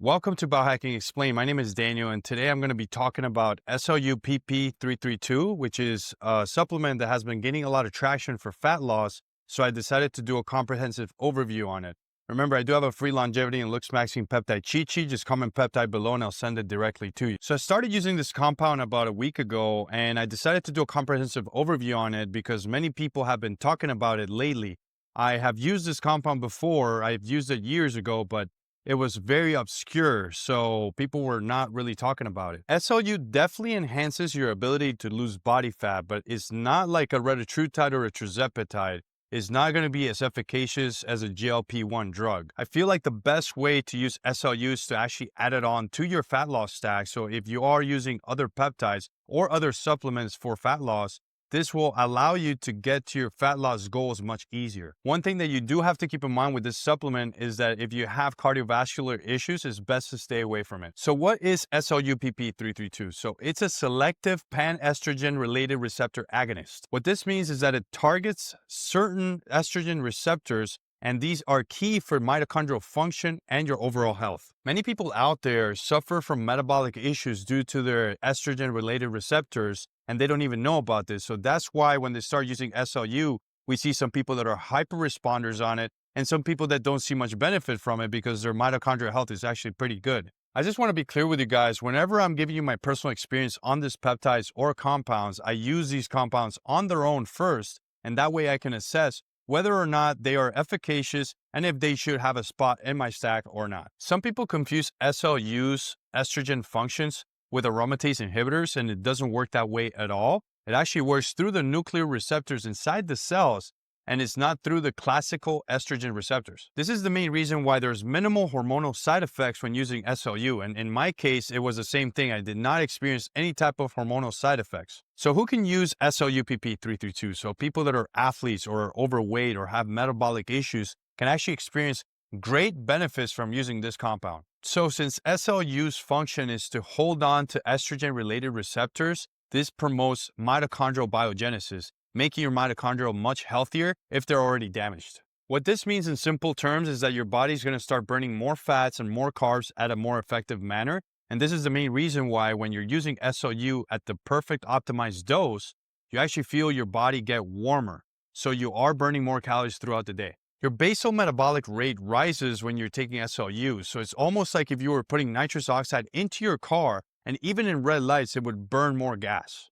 Welcome to Biohacking Explained. My name is Daniel, and today I'm going to be talking about SLU-PP-332, which is a supplement that has been gaining a lot of traction for fat loss, so I decided to do a comprehensive overview on it. Remember, I do have a free longevity and looks maxing peptide cheat sheet. Just comment peptide below and I'll send it directly to you. So I started using this compound about a week ago, and I decided to do a comprehensive overview on it because many people have been talking about it lately. I have used this compound before. I've used it years ago, but it was very obscure, so people were not really talking about it. SLU definitely enhances your ability to lose body fat, but it's not like a retatrutide or a tirzepatide. It's not going to be as efficacious as a GLP-1 drug. I feel like the best way to use SLU is to actually add it on to your fat loss stack. So if you are using other peptides or other supplements for fat loss, this will allow you to get to your fat loss goals much easier. One thing that you do have to keep in mind with this supplement is that if you have cardiovascular issues, it's best to stay away from it. So what is SLU-PP-332? So it's a selective pan-estrogen related receptor agonist. What this means is that it targets certain estrogen receptors, and these are key for mitochondrial function and your overall health. Many people out there suffer from metabolic issues due to their estrogen-related receptors, and they don't even know about this. So that's why when they start using SLU, we see some people that are hyper responders on it and some people that don't see much benefit from it because their mitochondrial health is actually pretty good. I just want to be clear with you guys, whenever I'm giving you my personal experience on these peptides or compounds, I use these compounds on their own first, and that way I can assess whether or not they are efficacious and if they should have a spot in my stack or not. Some people confuse SLU's estrogen functions with aromatase inhibitors, and it doesn't work that way at all. It actually works through the nuclear receptors inside the cells, and it's not through the classical estrogen receptors. This is the main reason why there's minimal hormonal side effects when using SLU, and in my case, it was the same thing. I did not experience any type of hormonal side effects. So who can use SLU-PP-332? So people that are athletes or are overweight or have metabolic issues can actually experience great benefits from using this compound. So since SLU's function is to hold on to estrogen-related receptors, this promotes mitochondrial biogenesis, making your mitochondria much healthier if they're already damaged. What this means in simple terms is that your body's going to start burning more fats and more carbs at a more effective manner. And this is the main reason why when you're using SLU at the perfect optimized dose, you actually feel your body get warmer. So you are burning more calories throughout the day. Your basal metabolic rate rises when you're taking SLU, so it's almost like if you were putting nitrous oxide into your car, and even in red lights, it would burn more gas.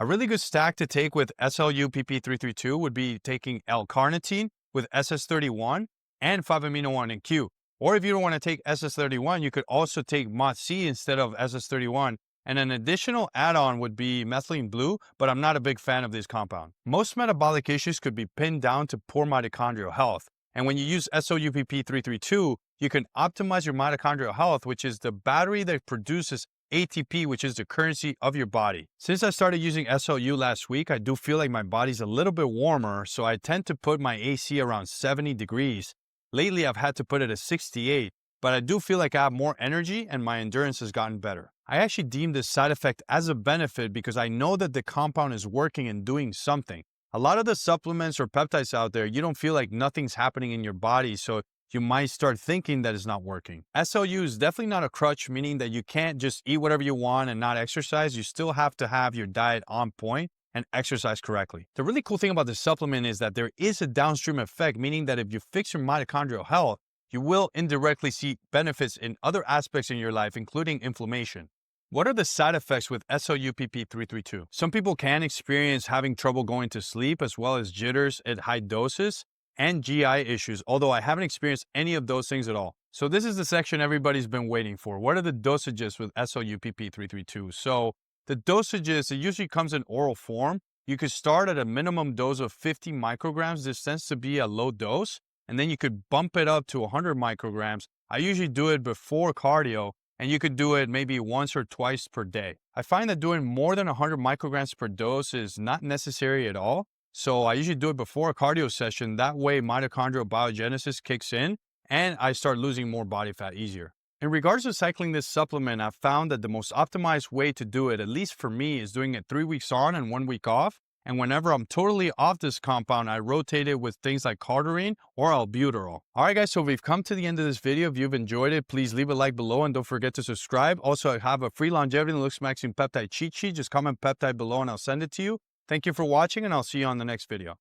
A really good stack to take with SLU-PP-332 would be taking L-carnitine with SS31 and 5-amino-1-Q. Or if you don't want to take SS31, you could also take MOTS-C instead of SS31. And an additional add-on would be methylene blue, but I'm not a big fan of this compound. Most metabolic issues could be pinned down to poor mitochondrial health. And when you use SLU-PP-332, you can optimize your mitochondrial health, which is the battery that produces ATP, which is the currency of your body. Since I started using SLU last week, I do feel like my body's a little bit warmer, so I tend to put my AC around 70 degrees. Lately, I've had to put it at 68. But I do feel like I have more energy and my endurance has gotten better. I actually deem this side effect as a benefit because I know that the compound is working and doing something. A lot of the supplements or peptides out there, you don't feel like nothing's happening in your body, so you might start thinking that it's not working. SLU is definitely not a crutch, meaning that you can't just eat whatever you want and not exercise. You still have to have your diet on point and exercise correctly. The really cool thing about this supplement is that there is a downstream effect, meaning that if you fix your mitochondrial health, you will indirectly see benefits in other aspects in your life, including inflammation. What are the side effects with SLU-PP-332? Some people can experience having trouble going to sleep, as well as jitters at high doses and GI issues, although I haven't experienced any of those things at all. So this is the section everybody's been waiting for. What are the dosages with SLU-PP-332? So the dosages, it usually comes in oral form. You could start at a minimum dose of 50 micrograms. This tends to be a low dose. And then you could bump it up to 100 micrograms. I usually do it before cardio, and you could do it maybe once or twice per day. I find that doing more than 100 micrograms per dose is not necessary at all. So I usually do it before a cardio session. That way mitochondrial biogenesis kicks in and I start losing more body fat easier. In regards to cycling this supplement, I've found that the most optimized way to do it, at least for me, is doing it 3 weeks on and 1 week off. And whenever I'm totally off this compound, I rotate it with things like cardarine or albuterol. All right, guys, so we've come to the end of this video. If you've enjoyed it, please leave a like below and don't forget to subscribe. Also, I have a free longevity and looks maximum peptide cheat sheet. Just comment peptide below and I'll send it to you. Thank you for watching, and I'll see you on the next video.